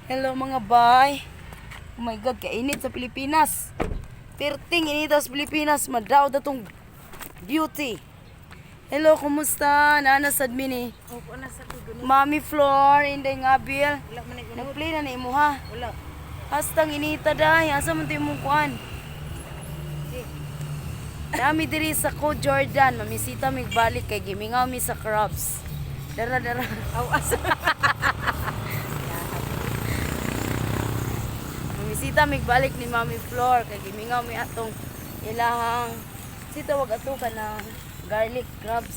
Hello mga bay. Oh my God, kainit sa Pilipinas. Perting init sa Pilipinas. Madaw datong beauty. Hello, kumusta? Naanasad mini. Opo na sa tugon. Mami Flor, Inday Ngabil. Wala man ay unod. Nag-play na ni mo ha. Wala. Hastang inita dahi. Asa man tayo mong kuhan? Dami diri sa Ko Jordan. Mamisita migbalik kay gimingaw mi sa crabs. Dara. Aw asa. Mamisita migbalik ni Mami Flor kay gimingaw mi atong ilahang sita wag ato ka na garlic crabs.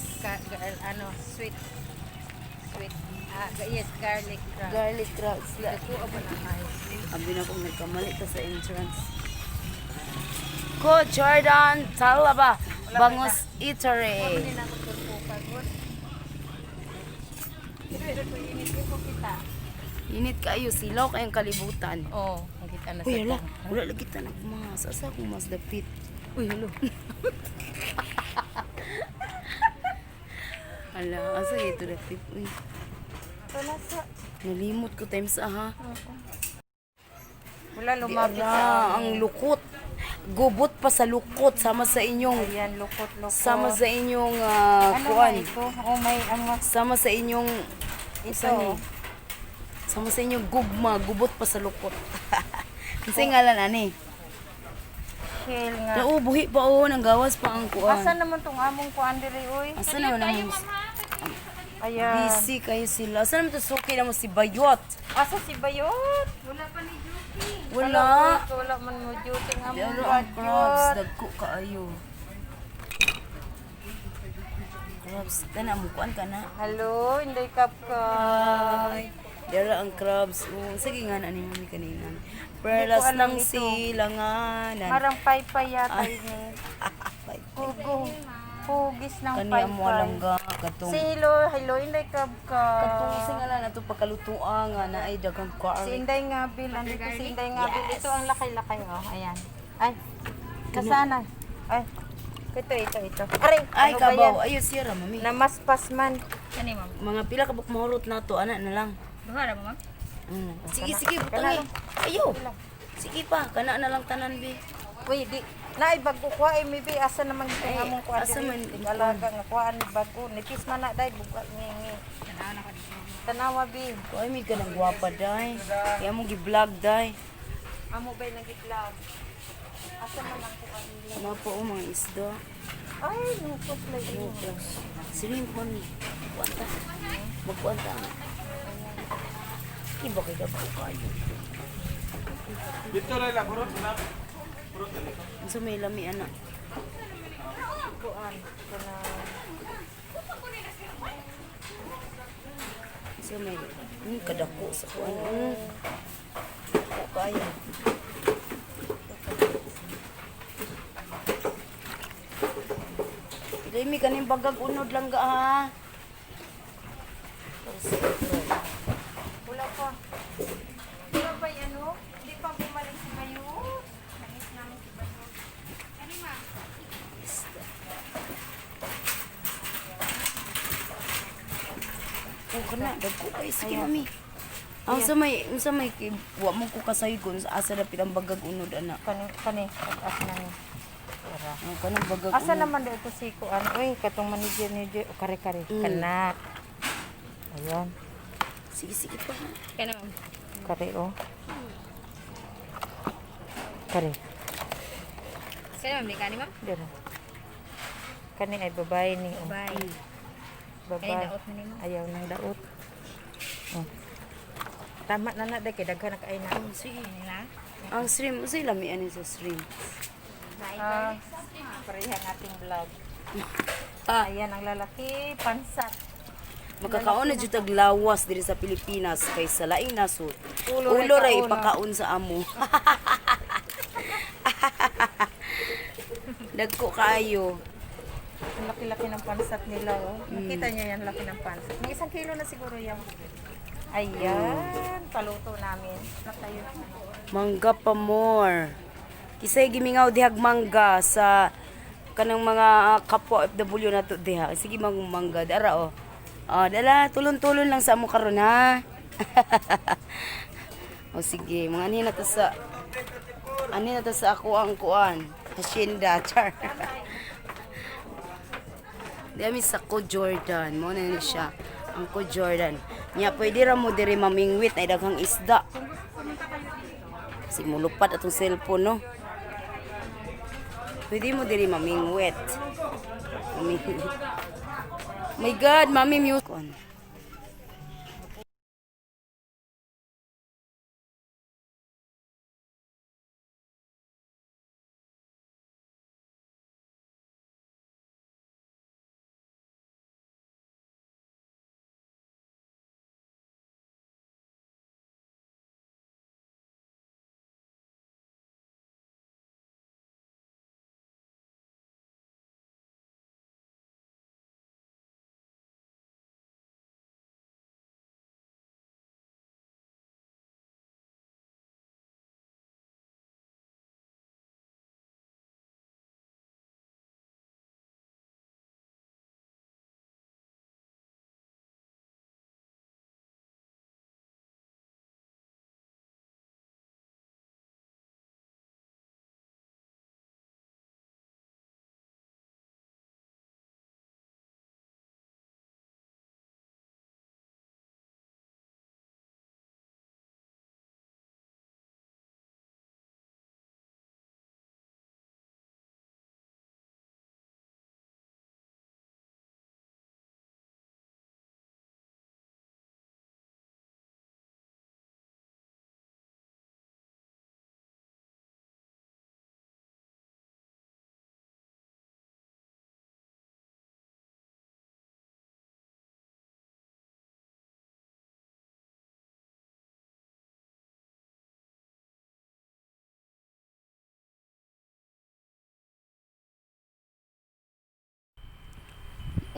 Sweet. Sweet. Yes, garlic crab. Garlic crabs. Dako aba na ay. Abi na kong nagkamali ta sa entrance. Ko Jordan Talaba Bangus Eatery. Hindi na ako turpo pagod. Pero to init ko kita. Init kayo silaw kayong kalibutan. Oh, makita na sa Uy, hala, tong. wala lagi tanag mga sasa kong mas dapit. Uy, hello. Ala, asa ito dapit. Uy, Wala sa. nalimot ko times ha. Wala Di lumapit ara, sa ang lukot. Gubot pa sa lukot sama sa inyong Ayan, lukot. sama sa inyong ano ba kuan. ito? Oh, may ano. Sama sa inyong Ito. sama sa inyong gugma, gubot pa sa lukot. Kasi ngalan ani. Shell nga. Buhi pa nang gawas pa ang kuan. Asa naman tong among kuan diri oy? Asa naman ang Ayan. busy kayo sila. Asa naman to suki na mo si Bayot? Asa si Bayot? Wala pa ni Juki. Wala. Wala man mo duty nga Di mo. ano ang crabs, dagko kaayo. Crabs, tana mo kuan ka na. Hello, hindi kap ka. Ay, dara ang crabs. Sige nga na ni mami kanina. Perlas alam ng ito. silanganan. Parang paypay yata ini. Hugo. Hugis ng Kaniya mo alam paypay. ga katong Si hello, hindi kap ka. katong singalan na to pagkalutuan nga na ay daghang Si garlic. Inday Ngabil, andito si Inday Ngabil. Ito ang lakay-lakay oh. Ayan. Ay. Kasana. Ay. Ito. Aray, Ay ano ba yan? kabaw, ayo sira mami. Namaspas man. Ano ma'am? Mga pila ka buk mahurot na to, ana na lang. Bahara mo ma'am? Sige, butangi. Ayo. Sige pa, kana na lang tanan bi. Uy, di. Naay bago ko ay maybe asa naman ito Ay, nga mong kuha. asa man Alaga nga kuha ni bago. Nipis man na day buka ngi. Tanawa bi. Ay, may ka ng gwapa, day. Kaya mo gi-vlog, day. Amo bay nagitlag. Asa man ang kuha nila. Ano po, mga isda. Ay, nukos lagi. Nukos. Shrimp man. Magkuanta. Magkuanta. Iba kayo dapat kayo. Dito lang kurot na. Ang sa may lami, anak. Kuan. Kana Sa may, kadako sa kuan. Kaya. Dili mi kaning bagag unod lang ga ha. wala pa. Wala pa ano? Hindi pa bumalik si Bayo. Nangis namin si Bayo. Ano ma? Oh, kana dagko kay sige mami. Ang sa may wa mo ko kasaygon sa asa dapit ang bagag unod ana. Kani. As na ni. Tara. Ang kanang bagag Asa unod. naman dito si Kuan? Uy, katong manager ni Joy. Kare-kare. Kana. Ayan. Sige pa. Kaya ma'am. Kare oh. Kare. Kaya ma'am, di ka ni ma'am? Dira. Kani ay babae ni. Oh. Bye. Kaya Babae. daot na ni ma'am. Ayaw nang daot. Oh. Tama na na. Dahil kay daghan na kain na. Sige. Nila? Ang shrimp, sa lami ani sa shrimp. Parehang ating vlog. Ah, Ayan ang lalaki. Pansat. makakaon na jud tag lawas diri sa Pilipinas kay sa laing nasod. Ulo Ulo ray ray kaon, ipakaon sa amo. Dagko kaayo. Ang laki-laki ng pansat nila, oh. Nakita niyo yan, laki ng pansat. May 1 kilo na siguro yan. Ayan, paluto namin. Natayo. Mangga pa more. Kisay gimingaw dihag mangga sa kanang mga kapwa OFW na to diha. Sige mangga dara oh. Dala tulon-tulon lang sa amo karon ha. O sige, mga ani na to sa ako ang kuan. Hacienda, char. Di ami sa ko Jordan. Mo na ni siya. Ang ko Jordan. Nya pwede ra mo diri mamingwit ay daghang isda. Si mulupat atong cellphone no. Pwede mo diri mamingwit. My God, mami mute.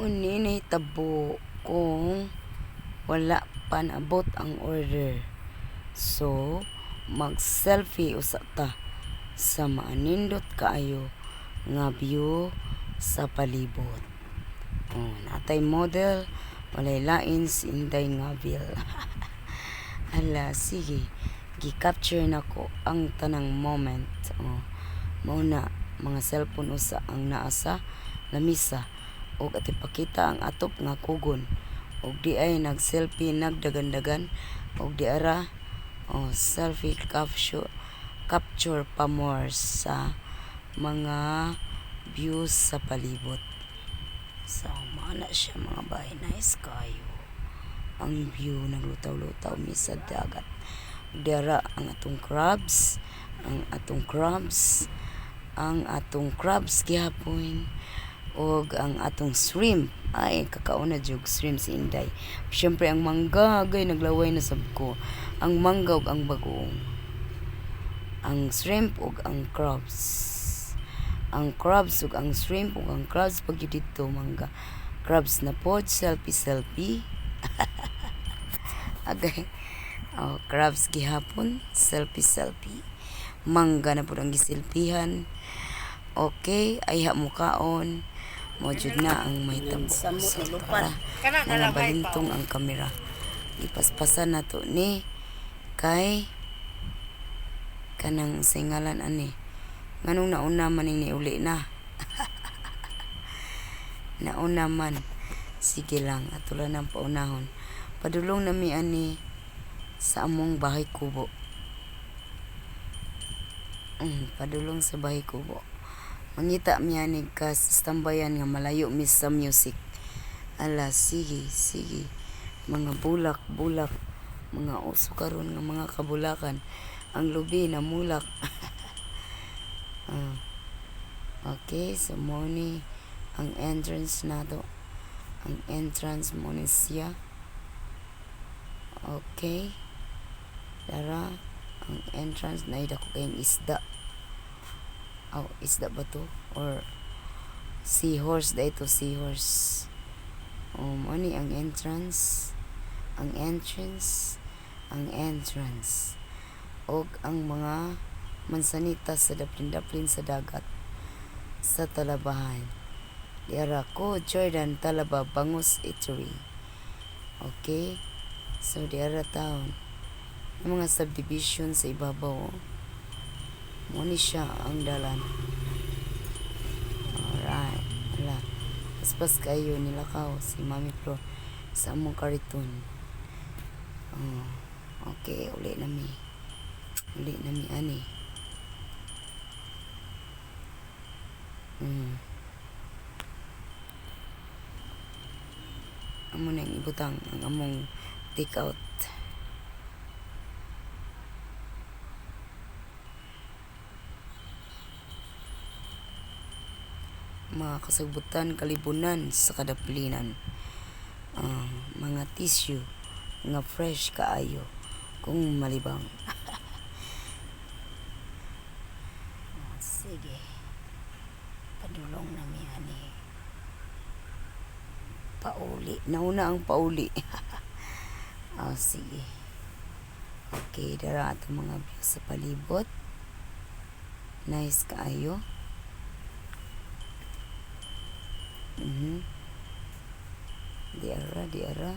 Uni nahitabo kung wala pa naabot ang order. So, mag-selfie usa ta sa maanindot kaayo nga view sa palibot. Oh, natay model, walay lain si Inday Ngabil. Hala, sige. Gi-capture na ko ang tanang moment. Oh, mauna, mga cellphone usa ang naasa lamisa og atipakita ang atop nga kugon og di ay nag-selfie nagdagandagan og di ara selfie capture pa more sa mga views sa palibot. So, mana siya mga bahay, nice kayo. Ang view naglutaw-lutaw mi sa dagat. Di ara ang atong crabs, gihapon og ang atong shrimp. Ay, kakauna jug shrimp si Inday. Siyempre ang mangga gay naglaway na sab ko. Ang mangga ug ang bagoong. Ang shrimp ug ang crabs. Ang crabs ug ang shrimp ug ang crabs pag dito mangga. Crabs na pod selfie. Agay. Oh, crabs gihapon, selfie. Mangga na pod ang gisilpihan. Okay, ay mukaon. Mojud na ang may tabo. So, para mga balintong ang kamera. Ipaspasan na to ni kay kanang singalan ani. Nganong nauna man ni uli na. Nauna man. Sige lang, atulan ng paunahon. Padulong nami ani sa among bahay kubo. Padulong sa bahay kubo. Mangita miya ni ka stambayan nga malayo mis sa music. Ala, sige. Mga bulak, mga uso karon nga mga kabulakan. Ang lubi na mulak. Okay, so mo ni ang entrance na to. Ang entrance mo ni siya. Okay. Dara, ang entrance na idako kayong isda. Isda ba to? Or seahorse da ito, seahorse. Ano ang entrance? Ang entrance. Og ang mga mansanita sa daplin sa dagat sa Talabahan. Diara ko Jordan Talaba Bangus Eatery. Okay? So diara town. Yung mga subdivision sa ibabaw. Muna siya ang dalan. Alright. Wala. Paspas kayo nilakaw si Mami Flor sa among kariton. Okay, uli nami. Uli nami ani. Amo na ibutang ang among take out. Mga kasagbutan, kalibunan sa kadaplinan. Mga tissue nga fresh kaayo kung malibang. Sige. Padulong na mi ani. Pauli. Nauna ang pauli. Sige. Okay, dara ato mga view sa palibot. Nice kaayo. Di ara.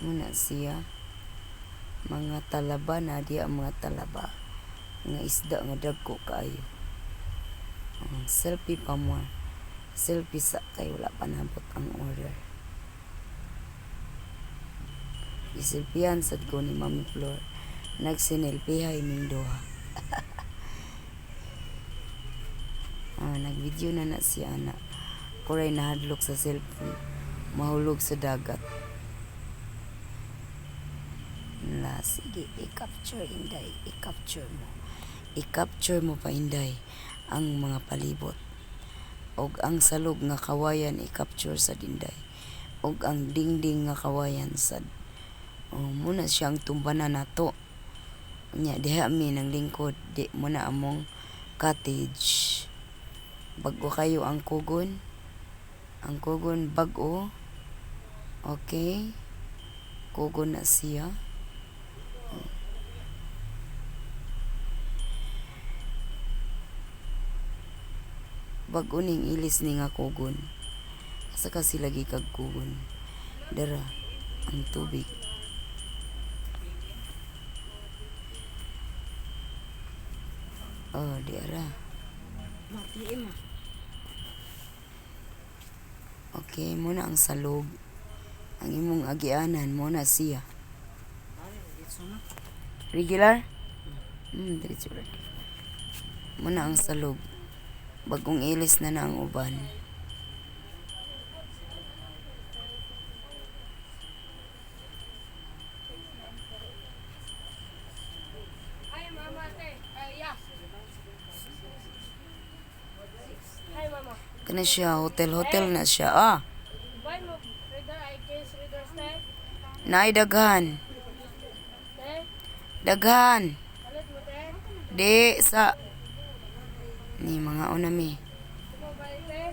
Muna siya. Mga talaba na diya ang mga talaba. Nga isda nga dagko kaayo. Selfie pa mo. Selfie sa kay wala pa nabot ang order. Isilpihan sad ko ni Mami Flor. Nagsinilpihay ming duha. Nag-video na siya na. Kuray nahadlok sa cellphone. Mahulog sa dagat. Sige, i-capture Inday. I-capture mo pa Inday ang mga palibot. Og ang salog nga kawayan i-capture sa Inday. Og ang dingding nga kawayan sad. Muna siyang tumbanan nato. Nya diha mi ng lingkod. Di muna among cottage. Bago kayo ang kugon. Ang kugon bago. Okay. Kugon na siya. Bago ning ilis ni nga kugon. Asa kasi lagi kag kugon. Dara ang tubig. Dara. Okay, muna ang salog. Ang imong agianan muna siya. Regular? Diretso. Muna ang salog. Bagong ilis na ang uban. Hi, Mama. Yes. Hi, Mama. Kana siya, hotel na siya. Buy mo reader, I guess reader stay. Naay daghan. Stay. Daghan. Alit mo te. Di sa ni mga unami. Mo ba te?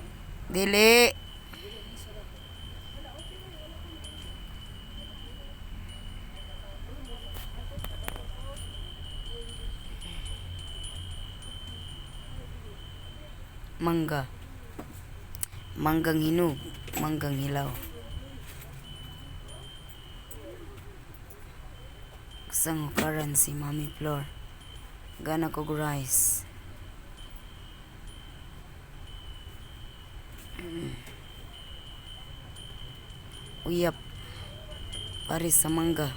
Dili. Mangga. Manggang hinog, manggang hilaw. Kasang hukaran si Mami Flor. Gana kog rice. Uyap. Paris sa mangga.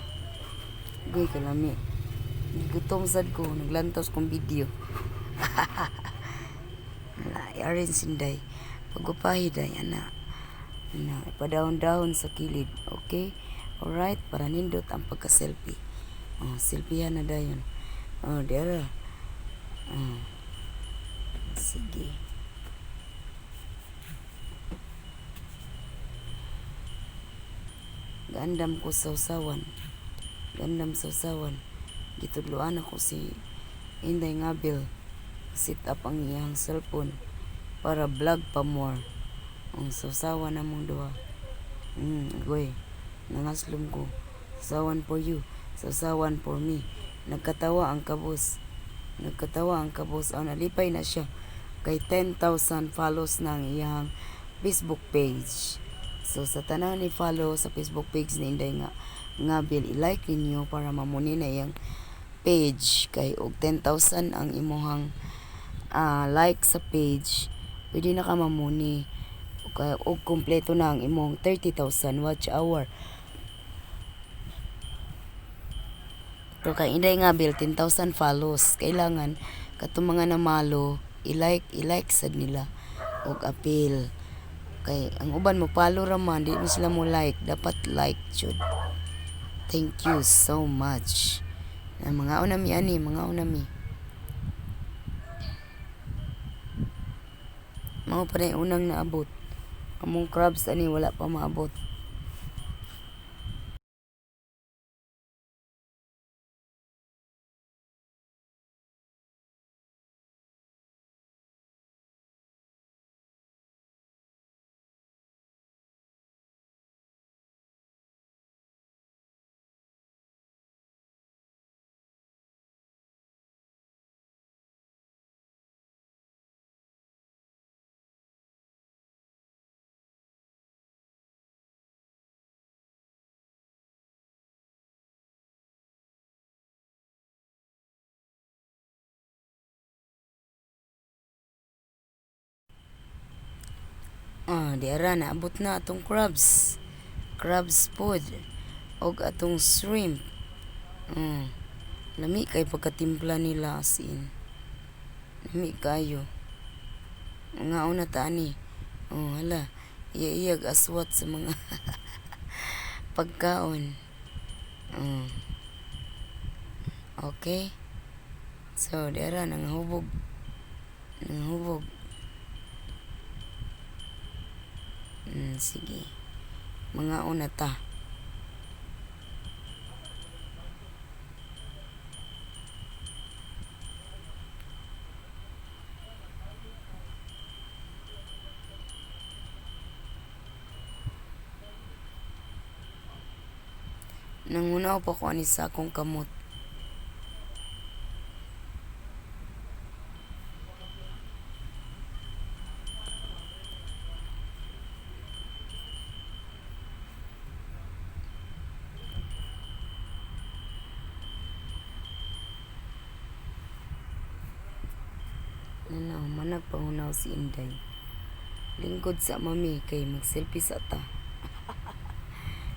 Goy kalami. Gutom sad ko, naglantos kong video. Arin sinday. Pagupahid ay ana. Ipadahon-dahon sa kilid. Okay? Alright, para nindot ang pagka-selfie. Selfiehan na dayon. Dara. Sige. Gandam ko sa usawan. Gitudloan ako si Inday Ngabil. Sit up ang iyang cellphone para vlog pa more. Ang sausawan na mong duha. Goy. Nangaslom ko. Sausawan for you. Sausawan for me. Nagkatawa ang kabos. Nalipay na siya. Kay 10,000 follows na ang iyang Facebook page. So sa tanan ni follow sa Facebook page ni Inday nga bill i-like ninyo para mamuni na yang page kay og 10,000 ang imuhang like sa page, pwede na ka mamuni og kompleto na ang imong 30,000 watch hour. Pero kay Inday nga bill 10,000 follows, kailangan katong mga namalo i-like sad nila og appeal. Kay ang uban mo follow ra man, di mo sila mo like, dapat like jud. Thank you so much. Mga unami ani, mga unami. Mga pa rin unang naabot. Among crabs ani wala pa maabot. Di ara naabot na atong crabs. Crabs food og atong shrimp. Lami kay pagkatimpla nila as in. Lami kayo. Nga una ta ani. Hala. Iya-iyag aswat sa mga pagkaon. Okay. So, di ara nanghubog. Nanghubog. Sige. Mga una ta. Nangunaw pa ko ani sa akong kamot. Manag pangunaw si Inday. Lingkod sa mami kay mag-selfie sa ta.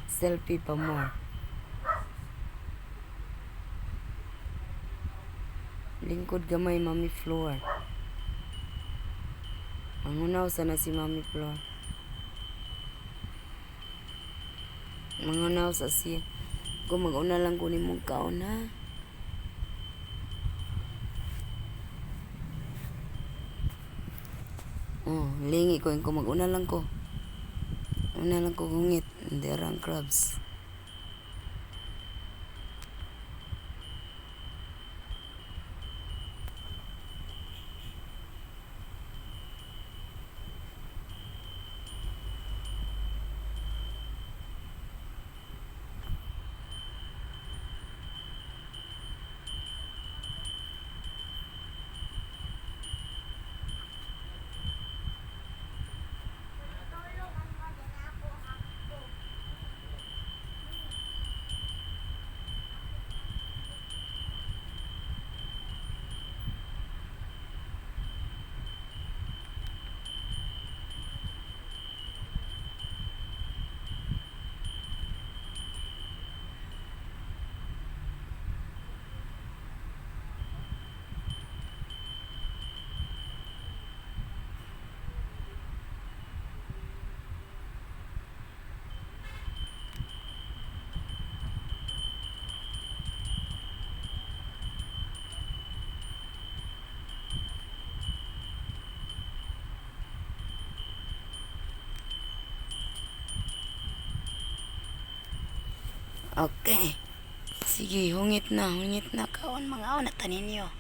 Selfie pa more. Lingkod gamay mami Floor. Mangunaw sana si mami Floor. Mangunaw sa siya. Kung mag-una lang ko ni mong kaon ha. Lingi ko yung mag-una lang ko. Una lang ko gungit. Hindi arang crabs. Okay. Sige, hungit na. Kaon mga una taninyo.